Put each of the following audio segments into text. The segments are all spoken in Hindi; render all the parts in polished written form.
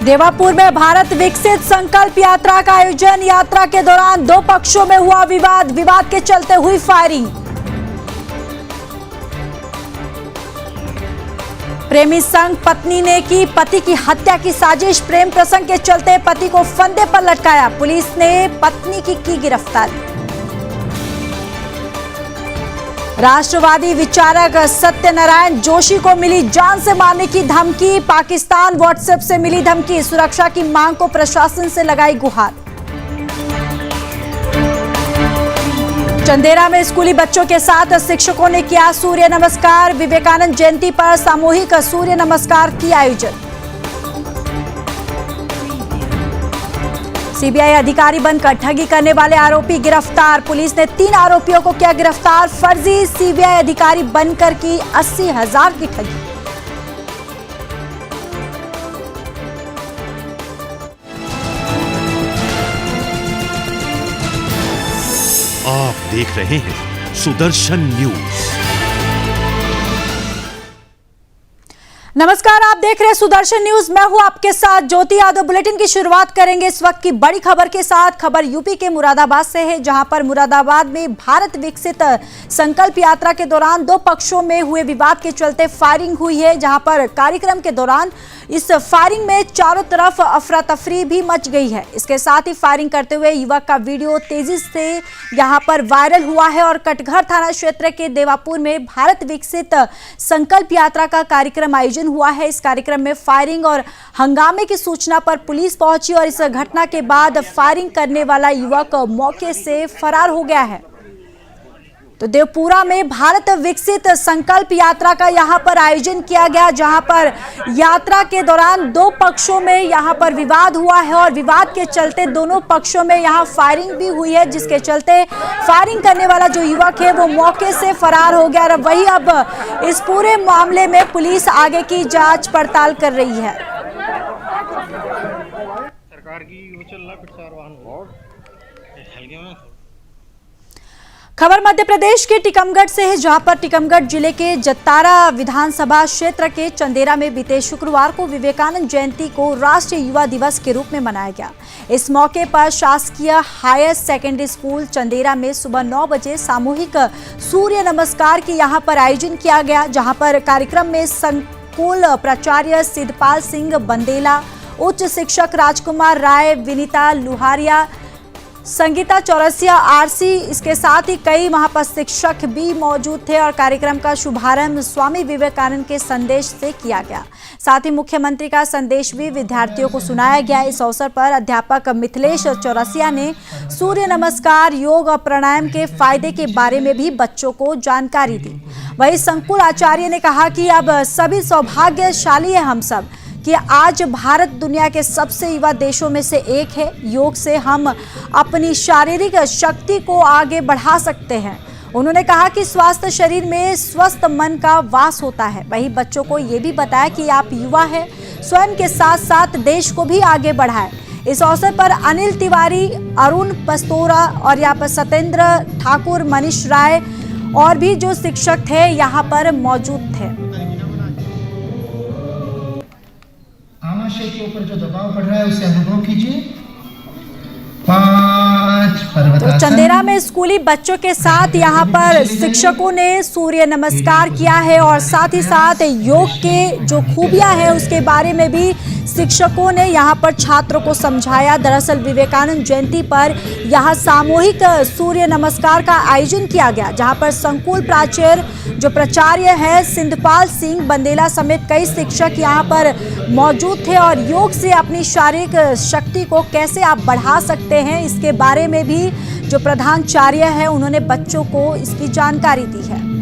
देवापुर में भारत विकसित संकल्प यात्रा का आयोजन। यात्रा के दौरान दो पक्षों में हुआ विवाद के चलते हुई फायरिंग। प्रेमी संग पत्नी ने की पति की हत्या की साजिश। प्रेम प्रसंग के चलते पति को फंदे पर लटकाया। पुलिस ने पत्नी की गिरफ्तारी। राष्ट्रवादी विचारक सत्यनारायण जोशी को मिली जान से मारने की धमकी। पाकिस्तान व्हाट्सएप से मिली धमकी। सुरक्षा की मांग को प्रशासन से लगाई गुहार। चंदेरा में स्कूली बच्चों के साथ शिक्षकों ने किया सूर्य नमस्कार। विवेकानंद जयंती पर सामूहिक सूर्य नमस्कार की आयोजन। सीबीआई अधिकारी बनकर ठगी करने वाले आरोपी गिरफ्तार। पुलिस ने 3 आरोपियों को किया गिरफ्तार। फर्जी सीबीआई अधिकारी बनकर की 80,000 की ठगी। आप देख रहे हैं सुदर्शन न्यूज। नमस्कार, आप देख रहे हैं सुदर्शन न्यूज। मैं हूं आपके साथ ज्योति यादव। बुलेटिन की शुरुआत करेंगे इस वक्त की बड़ी खबर के साथ। खबर यूपी के मुरादाबाद से है, जहां पर मुरादाबाद में भारत विकसित संकल्प यात्रा के दौरान दो पक्षों में हुए विवाद के चलते फायरिंग हुई है। जहां पर कार्यक्रम के दौरान इस फायरिंग में चारों तरफ अफरा तफरी भी मच गई है। इसके साथ ही फायरिंग करते हुए युवक का वीडियो तेजी से यहां पर वायरल हुआ है। और कटघर थाना क्षेत्र के देवापुर में भारत विकसित संकल्प यात्रा का कार्यक्रम आयोजन हुआ है। इस कार्यक्रम में फायरिंग और हंगामे की सूचना पर पुलिस पहुंची और इस घटना के बाद फायरिंग करने वाला युवक मौके से फरार हो गया है। तो देवपुरा में भारत विकसित संकल्प यात्रा का यहां पर आयोजन किया गया, जहां पर यात्रा के दौरान दो पक्षों में यहां पर विवाद हुआ है और विवाद के चलते दोनों पक्षों में यहां फायरिंग भी हुई है, जिसके चलते फायरिंग करने वाला जो युवक है वो मौके से फरार हो गया। वही अब इस पूरे मामले में पुलिस आगे की जांच पड़ताल कर रही है। सरकार की खबर मध्य प्रदेश के टीकमगढ़ से है, जहां पर टीकमगढ़ जिले के जतारा विधानसभा क्षेत्र के चंदेरा में बीते शुक्रवार को विवेकानंद जयंती को राष्ट्रीय युवा दिवस के रूप में मनाया गया। इस मौके पर शासकीय हायर सेकेंडरी स्कूल चंदेरा में सुबह 9 बजे सामूहिक सूर्य नमस्कार की यहां पर आयोजन किया गया, जहां पर कार्यक्रम में संकुल प्राचार्य सिद्धपाल सिंह बंदेला, उच्च शिक्षक राजकुमार राय, विनीता लुहारिया, संगीता चौरसिया, आरसी, इसके साथ ही कई महाप्रशिक्षक भी मौजूद थे। और कार्यक्रम का शुभारंभ स्वामी विवेकानंद के संदेश से किया गया। साथ ही मुख्यमंत्री का संदेश भी विद्यार्थियों को सुनाया गया। इस अवसर पर अध्यापक मिथिलेश चौरसिया ने सूर्य नमस्कार, योग और प्राणायाम के फायदे के बारे में भी बच्चों को जानकारी दी। वही संकुल आचार्य ने कहा कि अब सभी सौभाग्यशाली है हम सब कि आज भारत दुनिया के सबसे युवा देशों में से एक है। योग से हम अपनी शारीरिक शक्ति को आगे बढ़ा सकते हैं। उन्होंने कहा कि स्वस्थ शरीर में स्वस्थ मन का वास होता है। वहीं बच्चों को ये भी बताया कि आप युवा हैं, स्वयं के साथ साथ देश को भी आगे बढ़ाएं। इस अवसर पर अनिल तिवारी, अरुण पस्तोरा और यहाँ पर सत्येंद्र ठाकुर, मनीष राय और भी जो शिक्षक थे यहाँ पर मौजूद थे। आमाशय के ऊपर जो दबाव बढ़ रहा है उसे अनुभव कीजिए। 5 तो चंदेरा में स्कूली बच्चों के साथ यहाँ पर शिक्षकों ने सूर्य नमस्कार किया है और साथ ही साथ योग के जो खूबियां हैं उसके बारे में भी शिक्षकों ने यहाँ पर छात्रों को समझाया। दरअसल विवेकानंद जयंती पर यहाँ सामूहिक सूर्य नमस्कार का आयोजन किया गया, जहाँ पर संकुल प्राचार्य है सिद्धपाल सिंह बंदेला समेत कई शिक्षक यहाँ पर मौजूद थे। और योग से अपनी शारीरिक शक्ति को कैसे आप बढ़ा सकते हैं, इसके बारे में भी जो प्रधानाचार्य है उन्होंने बच्चों को इसकी जानकारी दी है।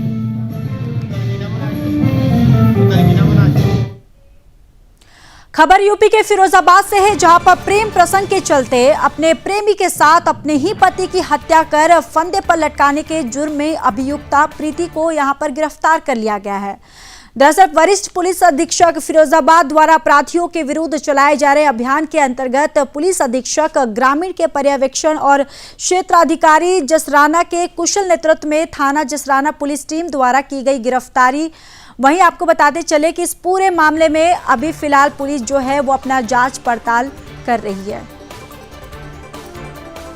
खबर यूपी के फिरोजाबाद से है, जहां पर प्रेम प्रसंग के चलते अपने प्रेमी के साथ अपने ही पति की हत्या कर फंदे पर लटकाने के जुर्म में अभियुक्ता प्रीति को यहां पर गिरफ्तार कर लिया गया है। दरअसल वरिष्ठ पुलिस अधीक्षक फिरोजाबाद द्वारा अपराधियों के विरुद्ध चलाए जा रहे अभियान के अंतर्गत पुलिस अधीक्षक ग्रामीण के पर्यवेक्षण और क्षेत्राधिकारी जसराना के कुशल नेतृत्व में थाना जसराना पुलिस टीम द्वारा की गई गिरफ्तारी वहीं आपको बताते चले कि इस पूरे मामले में अभी फिलहाल पुलिस जो है वो अपना जांच पड़ताल कर रही है।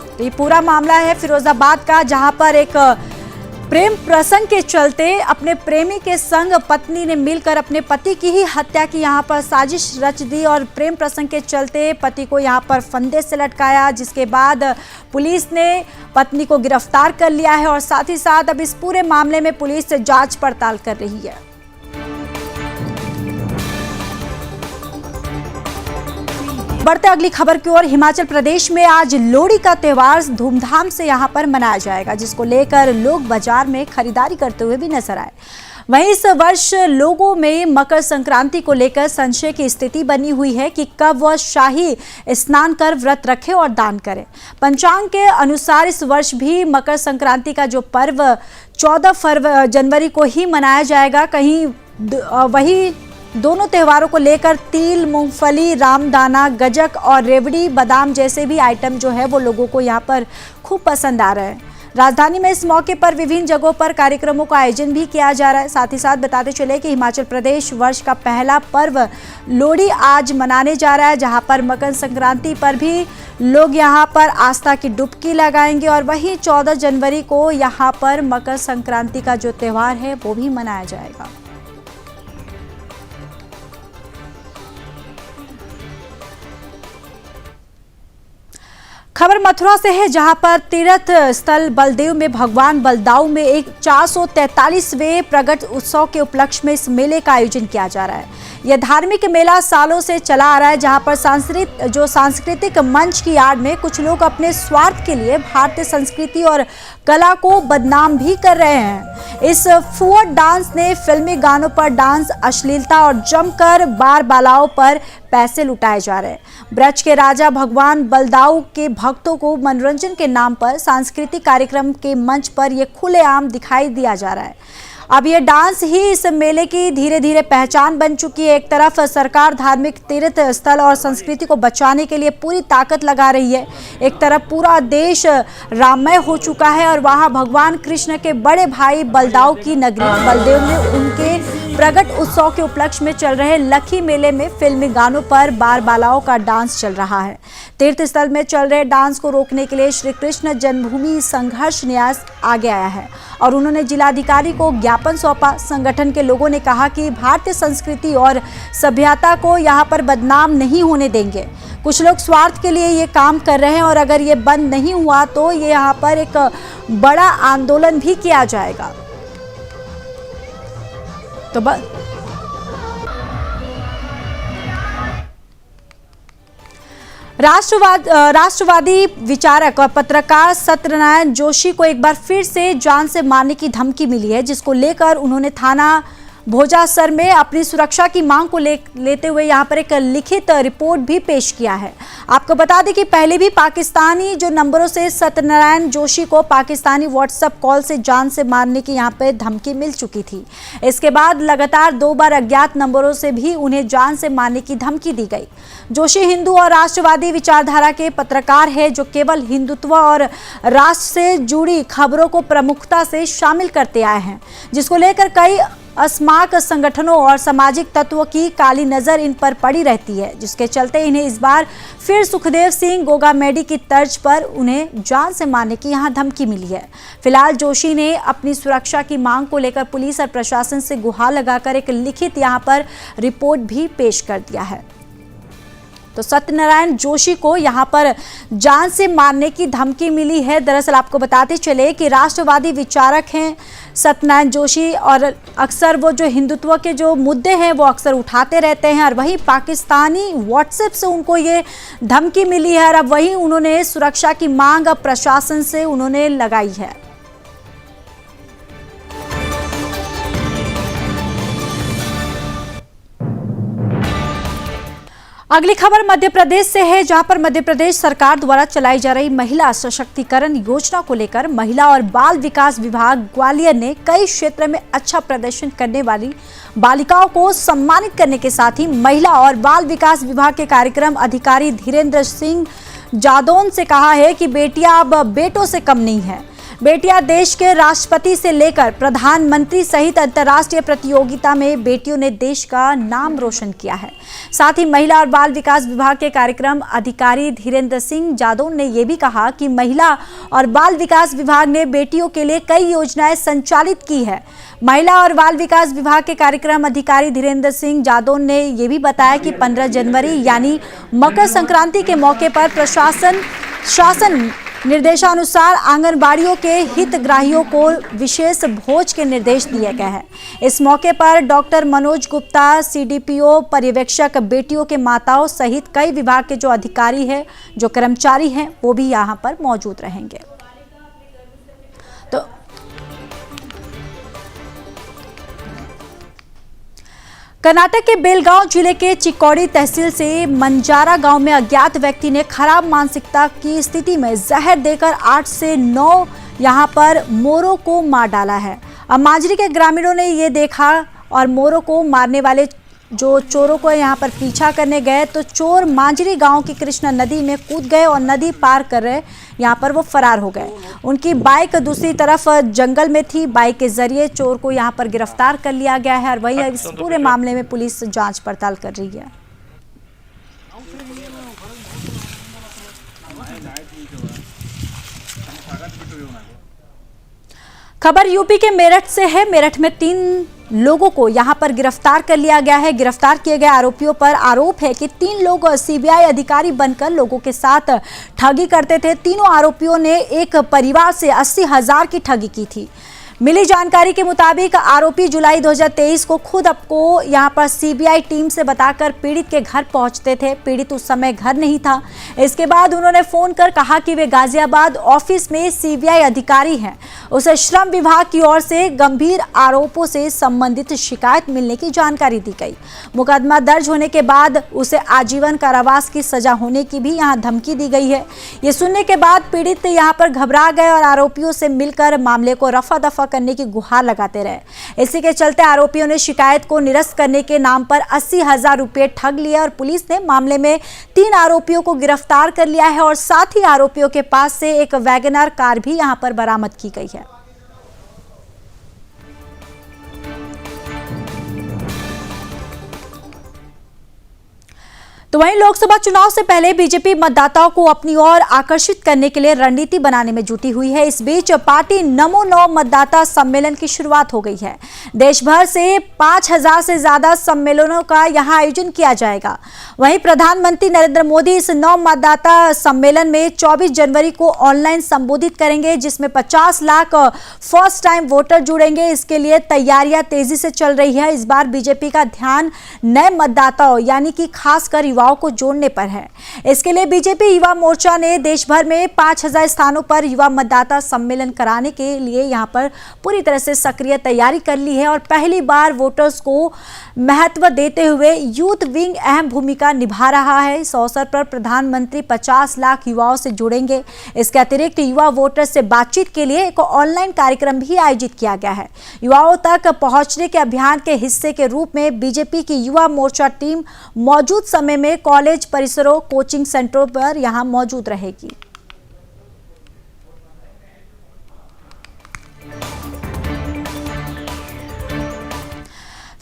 तो ये पूरा मामला है फिरोजाबाद का, जहां पर एक प्रेम प्रसंग के चलते अपने प्रेमी के संग पत्नी ने मिलकर अपने पति की ही हत्या की यहां पर साजिश रच दी और प्रेम प्रसंग के चलते पति को यहां पर फंदे से लटकाया, जिसके बाद पुलिस ने पत्नी को गिरफ्तार कर लिया है और साथ ही साथ अब इस पूरे मामले में पुलिस जांच पड़ताल कर रही है। बढ़ते अगली खबर की ओर। हिमाचल प्रदेश में आज लोहड़ी का त्यौहार धूमधाम से यहां पर मनाया जाएगा, जिसको लेकर लोग बाजार में खरीदारी करते हुए भी नजर आए। वहीं इस वर्ष लोगों में मकर संक्रांति को लेकर संशय की स्थिति बनी हुई है कि कब वह शाही स्नान कर व्रत रखे और दान करें। पंचांग के अनुसार इस वर्ष भी मकर संक्रांति का जो पर्व 14 जनवरी को ही मनाया जाएगा। कहीं वही दोनों त्योहारों को लेकर तिल, मूंगफली, रामदाना, गजक और रेवड़ी, बादाम जैसे भी आइटम जो है वो लोगों को यहाँ पर खूब पसंद आ रहे हैं। राजधानी में इस मौके पर विभिन्न जगहों पर कार्यक्रमों का आयोजन भी किया जा रहा है। साथ ही साथ बताते चले कि हिमाचल प्रदेश वर्ष का पहला पर्व लोहड़ी आज मनाने जा रहा है, जहां पर मकर संक्रांति पर भी लोग यहां पर आस्था की डुबकी लगाएंगे और वहीं 14 जनवरी को यहां पर मकर संक्रांति का जो त्यौहार है वो भी मनाया जाएगा। खबर मथुरा से है, जहां पर तीर्थ स्थल बलदेव में भगवान बलदाऊ में एक 443वें प्रगट उत्सव के उपलक्ष्य में इस मेले का आयोजन किया जा रहा है। यह धार्मिक मेला सालों से चला आ रहा है, जहां पर सांस्कृतिक मंच की आड़ में कुछ लोग अपने स्वार्थ के लिए भारतीय संस्कृति और कला को बदनाम भी कर रहे हैं। इस फुअर डांस ने फिल्मी गानों पर डांस, अश्लीलता और जमकर बार बालाओं पर पैसे लुटाए जा रहे हैं। ब्रज के राजा भगवान बलदाऊ के भक्तों को मनोरंजन के नाम पर सांस्कृतिक कार्यक्रम के मंच पर यह खुलेआम दिखाई दिया जा रहा है। अब ये डांस ही इस मेले की धीरे धीरे पहचान बन चुकी है। एक तरफ सरकार धार्मिक तीर्थ स्थल और संस्कृति को बचाने के लिए पूरी ताकत लगा रही है, एक तरफ पूरा देश राममय हो चुका है और वहां भगवान कृष्ण के बड़े भाई बलदाऊ की नगरी बलदेव में उनके प्रगट उत्सव के उपलक्ष्य में चल रहे लखी मेले में फिल्मी गानों पर बार बालाओं का डांस चल रहा है। तीर्थ स्थल में चल रहे डांस को रोकने के लिए श्री कृष्ण जन्मभूमि संघर्ष न्यास आगे आया है और उन्होंने जिलाधिकारी को ज्ञापन सौंपा। संगठन के लोगों ने कहा कि भारतीय संस्कृति और सभ्यता को यहाँ पर बदनाम नहीं होने देंगे। कुछ लोग स्वार्थ के लिए ये काम कर रहे हैं और अगर ये बंद नहीं हुआ तो ये यहाँ पर एक बड़ा आंदोलन भी किया जाएगा। तो राष्ट्रवादी विचारक और पत्रकार सत्यनारायण जोशी को एक बार फिर से जान से मारने की धमकी मिली है, जिसको लेकर उन्होंने थाना भोजासर में अपनी सुरक्षा की मांग को लेते हुए यहां पर एक लिखित रिपोर्ट भी पेश किया है। आपको बता दें कि पहले भी पाकिस्तानी जो नंबरों से सत्यनारायण जोशी को पाकिस्तानी व्हाट्सएप कॉल से जान से मारने की यहां पर धमकी मिल चुकी थी। इसके बाद लगातार 2 बार अज्ञात नंबरों से भी उन्हें जान से मारने की धमकी दी गई। जोशी हिंदू और राष्ट्रवादी विचारधारा के पत्रकार है, जो केवल हिंदुत्व और राष्ट्र से जुड़ी खबरों को प्रमुखता से शामिल करते आए हैं, जिसको लेकर कई अस्माक संगठनों और सामाजिक तत्वों की काली नजर इन पर पड़ी रहती है, जिसके चलते इन्हें इस बार फिर सुखदेव सिंह गोगामेडी की तर्ज पर उन्हें जान से मारने की यहां धमकी मिली है। फिलहाल जोशी ने अपनी सुरक्षा की मांग को लेकर पुलिस और प्रशासन से गुहार लगाकर एक लिखित यहां पर रिपोर्ट भी पेश कर दिया है। तो सत्यनारायण जोशी को यहां पर जान से मारने की धमकी मिली है। दरअसल आपको बताते चले कि राष्ट्रवादी विचारक हैं सत्यनारायण जोशी और अक्सर वो जो हिंदुत्व के जो मुद्दे हैं वो अक्सर उठाते रहते हैं और वहीं पाकिस्तानी व्हाट्सएप से उनको ये धमकी मिली है और अब वहीं उन्होंने सुरक्षा की मांग अब प्रशासन से उन्होंने लगाई है। अगली खबर मध्य प्रदेश से है, जहां पर मध्य प्रदेश सरकार द्वारा चलाई जा रही महिला सशक्तिकरण योजना को लेकर महिला और बाल विकास विभाग ग्वालियर ने कई क्षेत्र में अच्छा प्रदर्शन करने वाली बालिकाओं को सम्मानित करने के साथ ही महिला और बाल विकास विभाग के कार्यक्रम अधिकारी धीरेन्द्र सिंह जादौन से कहा है कि बेटियां अब बेटों से कम नहीं है। बेटियां देश के राष्ट्रपति से लेकर प्रधानमंत्री सहित अंतर्राष्ट्रीय प्रतियोगिता में बेटियों ने देश का नाम रोशन किया है। साथ ही महिला और बाल विकास विभाग के कार्यक्रम अधिकारी धीरेन्द्र सिंह यादव ने यह भी कहा कि महिला और बाल विकास विभाग ने बेटियों के लिए कई योजनाएं संचालित की है। महिला और बाल विकास विभाग के कार्यक्रम अधिकारी धीरेन्द्र सिंह यादव ने यह भी बताया कि 15 जनवरी यानी मकर संक्रांति के मौके पर शासन निर्देशानुसार आंगनबाड़ियों के हितग्राहियों को विशेष भोज के निर्देश दिए गए हैं। इस मौके पर डॉक्टर मनोज गुप्ता, सीडीपीओ पर्यवेक्षक, बेटियों के माताओं सहित कई विभाग के जो अधिकारी हैं, जो कर्मचारी हैं, वो भी यहां पर मौजूद रहेंगे। तो कर्नाटक के बेलगांव जिले के चिक्कोडी तहसील से मंजारा गांव में अज्ञात व्यक्ति ने खराब मानसिकता की स्थिति में जहर देकर 8 से 9 यहां पर मोरों को मार डाला है। अब मांजरी के ग्रामीणों ने ये देखा और मोरों को मारने वाले जो चोरों को यहां पर पीछा करने गए तो चोर मांजरी गांव की कृष्णा नदी में कूद गए और नदी पार कर रहे यहां पर वो फरार हो गए। उनकी बाइक दूसरी तरफ जंगल में थी। बाइक के जरिए चोर को यहां पर गिरफ्तार कर लिया गया है और वही इस पूरे मामले में पुलिस जांच पड़ताल कर रही है। खबर यूपी के मेरठ से है। मेरठ में 3 लोगों को यहां पर गिरफ्तार कर लिया गया है। गिरफ्तार किए गए आरोपियों पर आरोप है कि 3 लोग सीबीआई अधिकारी बनकर लोगों के साथ ठगी करते थे। तीनों आरोपियों ने एक परिवार से 80,000 की ठगी की थी। मिली जानकारी के मुताबिक आरोपी जुलाई 2023 को खुद आपको यहां पर सीबीआई टीम से बताकर पीड़ित के घर पहुंचते थे। पीड़ित उस समय घर नहीं था। इसके बाद उन्होंने फोन कर कहा कि वे गाजियाबाद ऑफिस में सीबीआई अधिकारी हैं। उसे श्रम विभाग की ओर से गंभीर आरोपों से संबंधित शिकायत मिलने की जानकारी दी गई। मुकदमा दर्ज होने के बाद उसे आजीवन कारावास की सजा होने की भी यहां धमकी दी गई है। ये सुनने के बाद पीड़ित यहां पर घबरा गए और आरोपियों से मिलकर मामले को रफा दफा करने की गुहार लगाते रहे। इसी के चलते आरोपियों ने शिकायत को निरस्त करने के नाम पर 80,000 रुपए ठग लिए और पुलिस ने मामले में 3 आरोपियों को गिरफ्तार कर लिया है और साथ ही आरोपियों के पास से एक वैगनआर कार भी यहां पर बरामद की गई है। तो वहीं लोकसभा चुनाव से पहले बीजेपी मतदाताओं को अपनी ओर आकर्षित करने के लिए रणनीति बनाने में जुटी हुई है। इस बीच पार्टी नमो 9 मतदाता सम्मेलन की शुरुआत हो गई है। देश भर से 5,000 से ज्यादा सम्मेलनों का यहां आयोजन किया जाएगा। वहीं प्रधानमंत्री नरेंद्र मोदी इस 9 मतदाता सम्मेलन में 24 जनवरी को ऑनलाइन संबोधित करेंगे, जिसमें 50 लाख फर्स्ट टाइम वोटर जुड़ेंगे। इसके लिए तैयारियां तेजी से चल रही है। इस बार बीजेपी का ध्यान नए मतदाताओं यानी कि खासकर युवाओं को जोड़ने पर है। इसके लिए बीजेपी युवा मोर्चा ने देश भर में 5,000 स्थानों पर युवा मतदाता सम्मेलन कराने के लिए यहां पर पूरी तरह से सक्रिय तैयारी कर ली है और पहली बार वोटर्स को महत्व देते हुए यूथ विंग अहम भूमिका निभा रहा है। इस अवसर पर प्रधानमंत्री 50 लाख युवाओं से जुड़ेंगे। इसके अतिरिक्त युवा वोटर्स से बातचीत के लिए एक ऑनलाइन कार्यक्रम भी आयोजित किया गया है। युवाओं तक पहुंचने के अभियान के हिस्से के रूप में बीजेपी की युवा मोर्चा टीम मौजूद समय में कॉलेज परिसरों, कोचिंग सेंटरों पर यहां मौजूद रहेगी।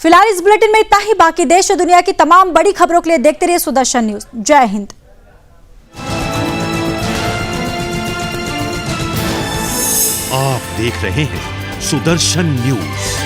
फिलहाल इस बुलेटिन में इतना ही। बाकी देश और दुनिया की तमाम बड़ी खबरों के लिए देखते रहिए सुदर्शन न्यूज। जय हिंद। आप देख रहे हैं सुदर्शन न्यूज।